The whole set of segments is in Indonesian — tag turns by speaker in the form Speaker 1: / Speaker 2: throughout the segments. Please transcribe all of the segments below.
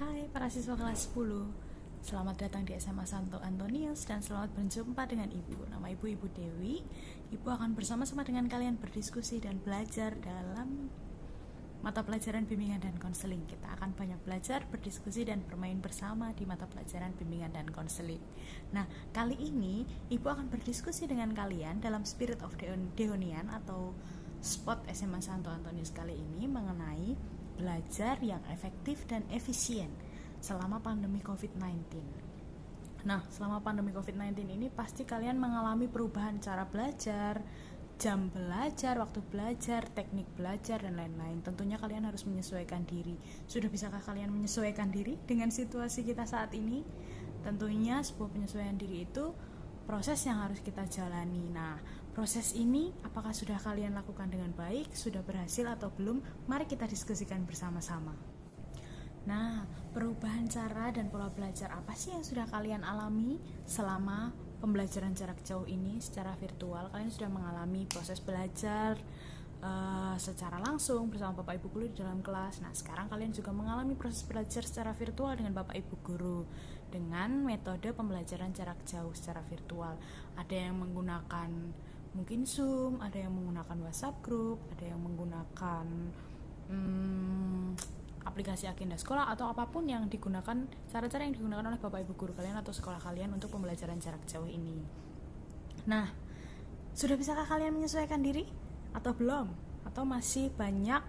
Speaker 1: Hai para siswa kelas 10. Selamat datang di SMA Santo Antonius dan selamat berjumpa dengan Ibu. Nama Ibu Dewi. Ibu akan bersama-sama dengan kalian berdiskusi dan belajar dalam mata pelajaran bimbingan dan konseling. Kita akan banyak belajar, berdiskusi dan bermain bersama di mata pelajaran bimbingan dan konseling. Nah, kali ini Ibu akan berdiskusi dengan kalian dalam Spirit of Dehonian atau spot SMA Santo Antonius kali ini mengenai belajar yang efektif dan efisien selama pandemi COVID-19. Nah, selama pandemi COVID-19 ini pasti kalian mengalami perubahan cara belajar, jam belajar, waktu belajar, teknik belajar, dan lain-lain. Tentunya kalian harus menyesuaikan diri. Sudah bisakah kalian menyesuaikan diri dengan situasi kita saat ini? Tentunya sebuah penyesuaian diri itu proses yang harus kita jalani. Nah, proses ini apakah sudah kalian lakukan dengan baik, sudah berhasil atau belum? Mari kita diskusikan bersama-sama. Nah, perubahan cara dan pola belajar apa sih yang sudah kalian alami selama pembelajaran jarak jauh ini secara virtual? Kalian sudah mengalami proses belajar secara langsung bersama Bapak Ibu guru di dalam kelas. Nah, sekarang kalian juga mengalami proses belajar secara virtual dengan Bapak Ibu guru dengan metode pembelajaran jarak jauh secara virtual. Ada yang menggunakan mungkin Zoom, ada yang menggunakan WhatsApp group, ada yang menggunakan aplikasi agenda sekolah atau apapun yang digunakan, cara-cara yang digunakan oleh Bapak Ibu guru kalian atau sekolah kalian untuk pembelajaran jarak jauh ini. Nah, sudah bisakah kalian menyesuaikan diri atau belum? Atau masih banyak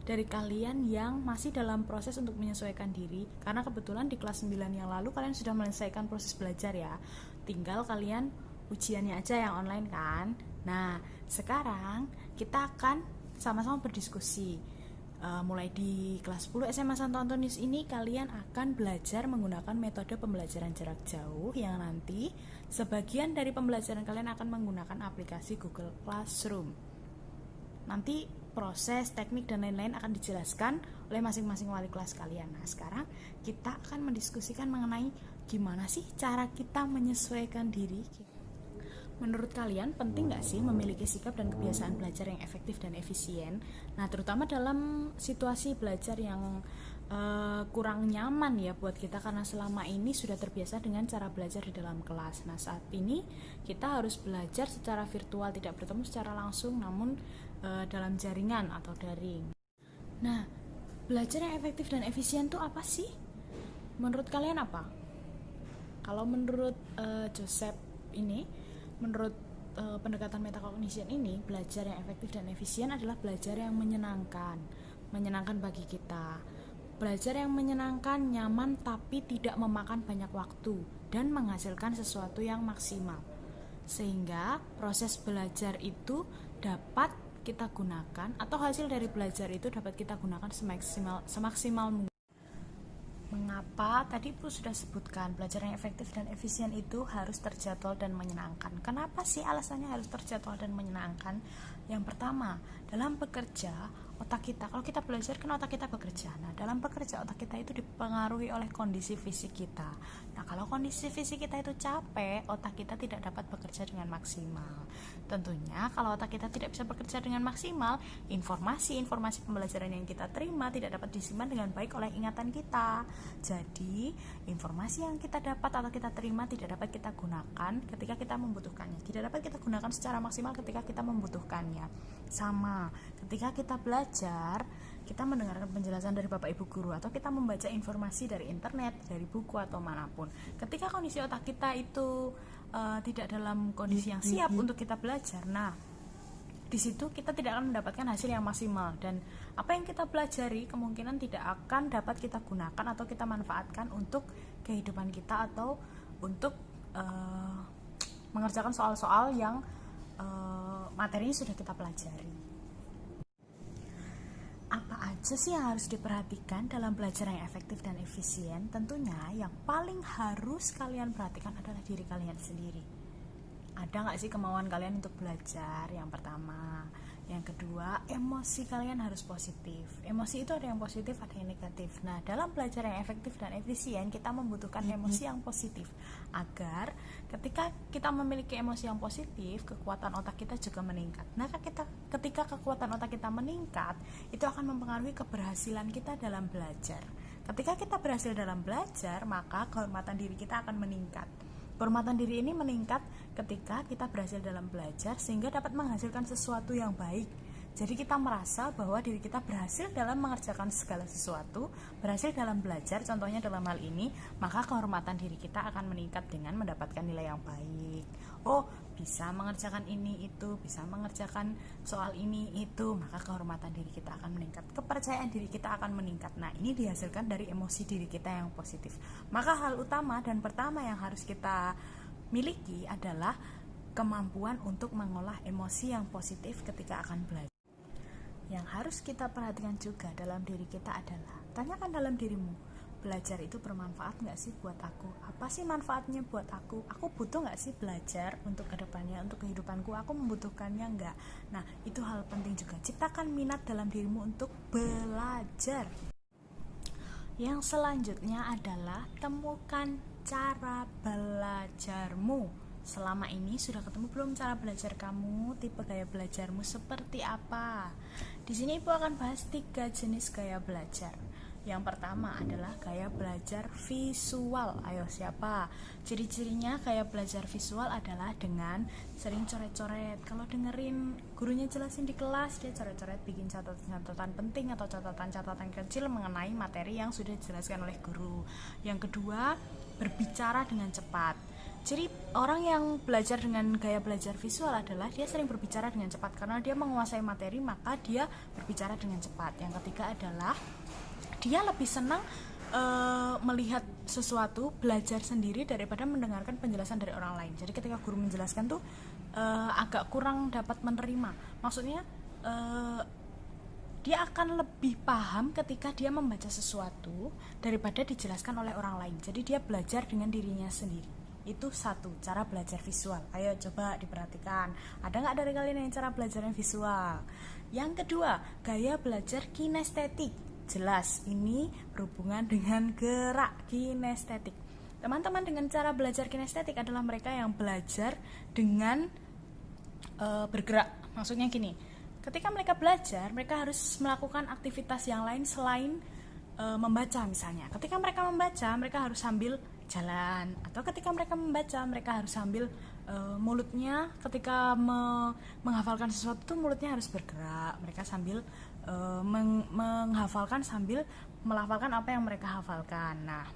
Speaker 1: dari kalian yang masih dalam proses untuk menyesuaikan diri? Karena kebetulan di kelas 9 yang lalu kalian sudah menyelesaikan proses belajar ya. Tinggal kalian ujiannya aja yang online kan. Nah, sekarang kita akan sama-sama berdiskusi. Mulai di kelas 10 SMA Santo Antonius ini kalian akan belajar menggunakan metode pembelajaran jarak jauh yang nanti sebagian dari pembelajaran kalian akan menggunakan aplikasi Google Classroom. Nanti proses, teknik, dan lain-lain akan dijelaskan oleh masing-masing wali kelas kalian. Nah, sekarang kita akan mendiskusikan mengenai gimana sih cara kita menyesuaikan diri. Menurut kalian penting gak sih memiliki sikap dan kebiasaan belajar yang efektif dan efisien? Nah, terutama dalam situasi belajar yang kurang nyaman ya buat kita karena selama ini sudah terbiasa dengan cara belajar di dalam kelas. Nah, saat ini kita harus belajar secara virtual, tidak bertemu secara langsung namun dalam jaringan atau daring. Nah, belajar yang efektif dan efisien itu apa sih? Menurut kalian apa? Kalau menurut Joseph ini, menurut pendekatan metacognition ini, belajar yang efektif dan efisien adalah belajar yang menyenangkan bagi kita. Belajar yang menyenangkan, nyaman, tapi tidak memakan banyak waktu dan menghasilkan sesuatu yang maksimal. Sehingga proses belajar itu dapat kita gunakan atau hasil dari belajar itu dapat kita gunakan semaksimal mungkin. Mengapa? Tadi Ibu sudah sebutkan belajar yang efektif dan efisien itu harus terjadwal dan menyenangkan. Kenapa sih alasannya harus terjadwal dan menyenangkan? Yang pertama, dalam bekerja otak kita, kalau kita belajar kan otak kita bekerja. Nah, dalam bekerja otak kita itu dipengaruhi oleh kondisi fisik kita. Nah, kalau kondisi fisik kita itu capek, otak kita tidak dapat bekerja dengan maksimal. Tentunya kalau otak kita tidak bisa bekerja dengan maksimal, informasi pembelajaran yang kita terima tidak dapat disimpan dengan baik oleh ingatan kita. Jadi, informasi yang kita dapat atau kita terima tidak dapat kita gunakan ketika kita membutuhkannya. Tidak dapat kita gunakan secara maksimal ketika kita membutuhkannya. Sama, ketika kita belajar, kita mendengarkan penjelasan dari Bapak Ibu guru atau kita membaca informasi dari internet, dari buku atau manapun. Ketika kondisi otak kita itu tidak dalam kondisi yang siap untuk kita belajar, nah di situ kita tidak akan mendapatkan hasil yang maksimal dan apa yang kita pelajari kemungkinan tidak akan dapat kita gunakan atau kita manfaatkan untuk kehidupan kita atau untuk mengerjakan soal-soal yang materinya sudah kita pelajari. Apa aja sih yang harus diperhatikan dalam belajar yang efektif dan efisien? Tentunya yang paling harus kalian perhatikan adalah diri kalian sendiri. Ada gak sih kemauan kalian untuk belajar? Yang pertama. Yang kedua, emosi kalian harus positif. Emosi itu ada yang positif, ada yang negatif. Nah, dalam belajar yang efektif dan efisien, kita membutuhkan emosi yang positif agar ketika kita memiliki emosi yang positif, kekuatan otak kita juga meningkat. Nah, ketika kekuatan otak kita meningkat, itu akan mempengaruhi keberhasilan kita dalam belajar. Ketika kita berhasil dalam belajar, maka kehormatan diri kita akan meningkat. Kehormatan diri ini meningkat ketika kita berhasil dalam belajar sehingga dapat menghasilkan sesuatu yang baik. Jadi kita merasa bahwa diri kita berhasil dalam mengerjakan segala sesuatu, berhasil dalam belajar, contohnya dalam hal ini, maka kehormatan diri kita akan meningkat dengan mendapatkan nilai yang baik. Oh, bisa mengerjakan ini itu, bisa mengerjakan soal ini itu, maka kehormatan diri kita akan meningkat, kepercayaan diri kita akan meningkat. Nah, ini dihasilkan dari emosi diri kita yang positif. Maka hal utama dan pertama yang harus kita miliki adalah kemampuan untuk mengolah emosi yang positif ketika akan belajar. Yang harus kita perhatikan juga dalam diri kita adalah, tanyakan dalam dirimu, belajar itu bermanfaat nggak sih buat aku? Apa sih manfaatnya buat aku? Aku butuh nggak sih belajar untuk kedepannya, untuk kehidupanku? Aku membutuhkannya nggak? Nah, itu hal penting juga. Ciptakan minat dalam dirimu untuk belajar. Yang selanjutnya adalah temukan cara belajarmu. Selama ini sudah ketemu belum cara belajar kamu? Tipe gaya belajarmu seperti apa? Di sini Ibu akan bahas 3 jenis gaya belajar. Yang pertama adalah gaya belajar visual. Ayo, siapa? Ciri-cirinya gaya belajar visual adalah dengan sering coret-coret. Kalau dengerin gurunya jelasin di kelas, dia coret-coret, bikin catatan-catatan penting atau catatan-catatan kecil mengenai materi yang sudah dijelaskan oleh guru. Yang kedua, berbicara dengan cepat. Jadi orang yang belajar dengan gaya belajar visual adalah dia sering berbicara dengan cepat karena dia menguasai materi, maka dia berbicara dengan cepat. Yang ketiga adalah dia lebih senang melihat sesuatu, belajar sendiri daripada mendengarkan penjelasan dari orang lain. Jadi ketika guru menjelaskan tuh agak kurang dapat menerima. Maksudnya dia akan lebih paham ketika dia membaca sesuatu daripada dijelaskan oleh orang lain. Jadi dia belajar dengan dirinya sendiri. Itu satu, cara belajar visual. Ayo coba diperhatikan, ada nggak dari kalian yang cara belajarnya visual? Yang kedua, gaya belajar kinestetik. Jelas, ini berhubungan dengan gerak, kinestetik. Teman-teman dengan cara belajar kinestetik adalah mereka yang belajar dengan bergerak. Maksudnya gini, ketika mereka belajar, mereka harus melakukan aktivitas yang lain selain membaca misalnya. Ketika mereka membaca, mereka harus sambil jalan, atau ketika mereka membaca, mereka harus sambil mulutnya ketika menghafalkan sesuatu, mulutnya harus bergerak. Mereka sambil menghafalkan sambil melafalkan apa yang mereka hafalkan. Nah,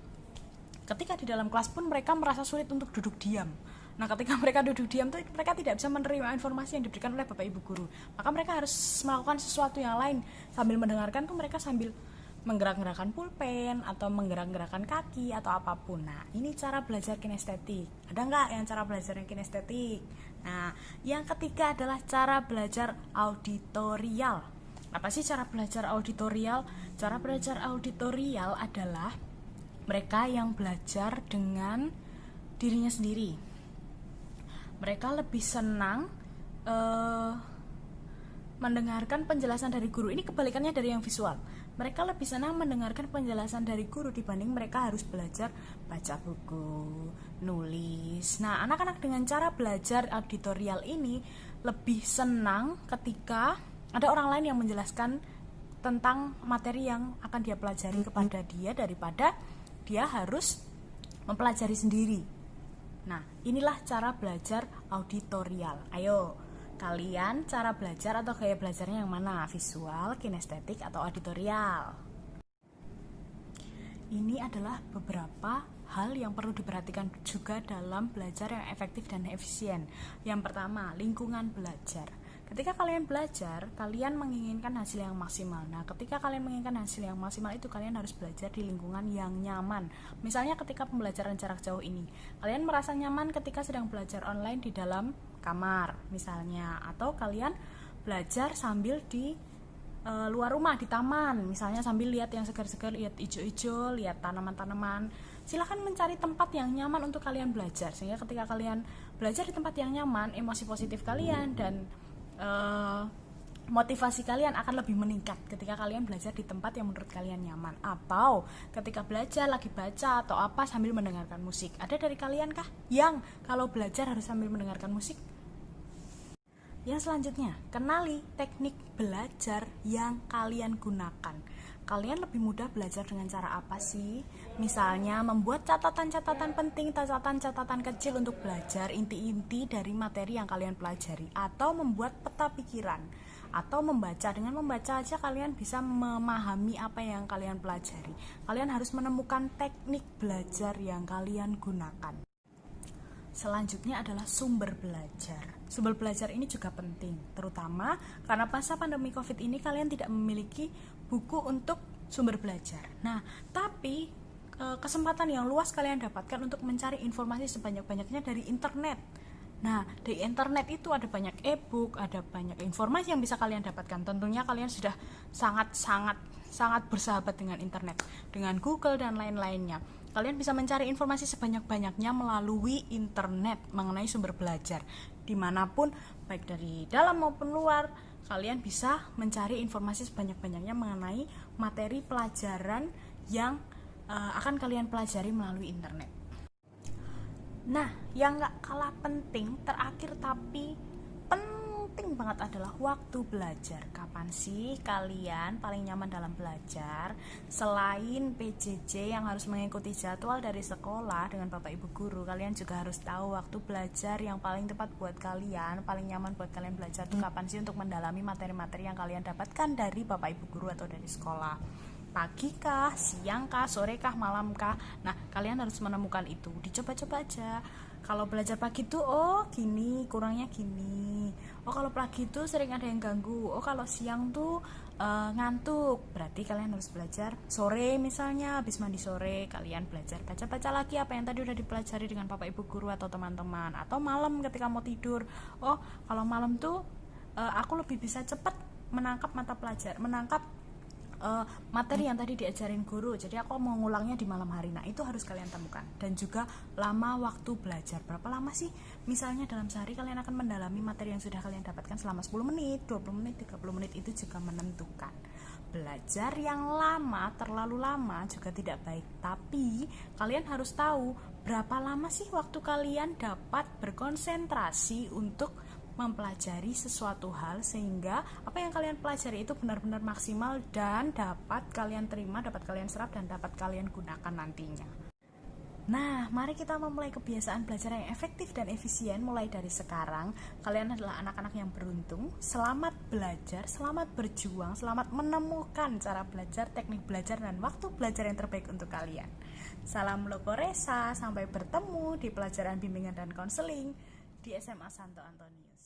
Speaker 1: ketika di dalam kelas pun mereka merasa sulit untuk duduk diam. Nah, ketika mereka duduk diam tuh mereka tidak bisa menerima informasi yang diberikan oleh Bapak Ibu guru. Maka mereka harus melakukan sesuatu yang lain. Sambil mendengarkan tuh mereka sambil menggerak-gerakkan pulpen atau menggerak-gerakkan kaki atau apapun. Nah, ini cara belajar kinestetik. Ada nggak yang cara belajar yang kinestetik? Nah, yang ketiga adalah cara belajar auditorial. Apa sih cara belajar auditorial? Cara belajar auditorial adalah mereka yang belajar dengan dirinya sendiri. Mereka lebih senang mendengarkan penjelasan dari guru. Ini kebalikannya dari yang visual. Mereka lebih senang mendengarkan penjelasan dari guru dibanding mereka harus belajar baca buku, nulis. Nah, anak-anak dengan cara belajar auditorial ini lebih senang ketika ada orang lain yang menjelaskan tentang materi yang akan dia pelajari kepada dia daripada dia harus mempelajari sendiri. Nah, inilah cara belajar auditorial. Ayo, kalian cara belajar atau gaya belajarnya yang mana? Visual, kinestetik, atau auditorial? Ini adalah beberapa hal yang perlu diperhatikan juga dalam belajar yang efektif dan efisien. Yang pertama, lingkungan belajar. Ketika kalian belajar, kalian menginginkan hasil yang maksimal. Nah, ketika kalian menginginkan hasil yang maksimal itu, kalian harus belajar di lingkungan yang nyaman. Misalnya ketika pembelajaran jarak jauh ini, kalian merasa nyaman ketika sedang belajar online di dalam kamar misalnya, atau kalian belajar sambil di luar rumah di taman misalnya, sambil lihat yang segar-segar, lihat hijau-hijau, lihat tanaman-tanaman. Silakan mencari tempat yang nyaman untuk kalian belajar, sehingga ketika kalian belajar di tempat yang nyaman, emosi positif kalian dan motivasi kalian akan lebih meningkat ketika kalian belajar di tempat yang menurut kalian nyaman. Atau ketika belajar lagi baca atau apa sambil mendengarkan musik. Ada dari kalian kah yang kalau belajar harus sambil mendengarkan musik? Yang selanjutnya, kenali teknik belajar yang kalian gunakan. kalian lebih mudah belajar dengan cara apa sih? Misalnya membuat catatan-catatan penting, catatan-catatan kecil untuk belajar inti-inti dari materi yang kalian pelajari, atau membuat peta pikiran, atau membaca. Dengan membaca aja kalian bisa memahami apa yang kalian pelajari. Kalian harus menemukan teknik belajar yang kalian gunakan. Selanjutnya adalah sumber belajar. Sumber belajar ini juga penting, terutama karena masa pandemi COVID ini kalian tidak memiliki buku untuk sumber belajar. Nah, tapi kesempatan yang luas kalian dapatkan untuk mencari informasi sebanyak-banyaknya dari internet. Nah, di internet itu ada banyak e-book, ada banyak informasi yang bisa kalian dapatkan. Tentunya kalian sudah sangat bersahabat dengan internet, dengan Google dan lain-lainnya. Kalian bisa mencari informasi sebanyak-banyaknya melalui internet mengenai sumber belajar. Dimanapun, baik dari dalam maupun luar, kalian bisa mencari informasi sebanyak-banyaknya mengenai materi pelajaran yang akan kalian pelajari melalui internet. Nah, yang gak kalah penting, terakhir tapi penting banget adalah waktu belajar. Kapan sih kalian paling nyaman dalam belajar? Selain PJJ yang harus mengikuti jadwal dari sekolah dengan Bapak Ibu Guru, kalian juga harus tahu waktu belajar yang paling tepat buat kalian, paling nyaman buat kalian belajar itu kapan sih untuk mendalami materi-materi yang kalian dapatkan dari Bapak Ibu Guru atau dari sekolah. Pagi kah, siang kah, sore kah, malam kah? Nah, kalian harus menemukan itu. Dicoba-coba aja. Kalau belajar pagi tuh, oh gini, kurangnya gini. Oh kalau pagi tuh sering ada yang ganggu. Oh kalau siang tuh ngantuk. Berarti kalian harus belajar sore misalnya, habis mandi sore kalian belajar baca-baca lagi apa yang tadi udah dipelajari dengan Bapak Ibu Guru atau teman-teman. Atau malam ketika mau tidur. Oh kalau malam tuh aku lebih bisa cepat menangkap mata pelajaran, menangkap materi yang tadi diajarin guru, jadi aku mau ngulangnya di malam hari. Nah itu harus kalian temukan. Dan juga lama waktu belajar, berapa lama sih? Misalnya dalam sehari kalian akan mendalami materi yang sudah kalian dapatkan selama 10 menit, 20 menit, 30 menit, itu juga menentukan. Belajar yang lama, terlalu lama juga tidak baik. Tapi kalian harus tahu berapa lama sih waktu kalian dapat berkonsentrasi untuk mempelajari sesuatu hal sehingga apa yang kalian pelajari itu benar-benar maksimal dan dapat kalian terima, dapat kalian serap, dan dapat kalian gunakan nantinya. Nah, mari kita memulai kebiasaan belajar yang efektif dan efisien mulai dari sekarang. Kalian adalah anak-anak yang beruntung. Selamat belajar, selamat berjuang, selamat menemukan cara belajar, teknik belajar, dan waktu belajar yang terbaik untuk kalian. Salam Lokoresa, sampai bertemu di pelajaran bimbingan dan konseling di SMA Santo Antonius.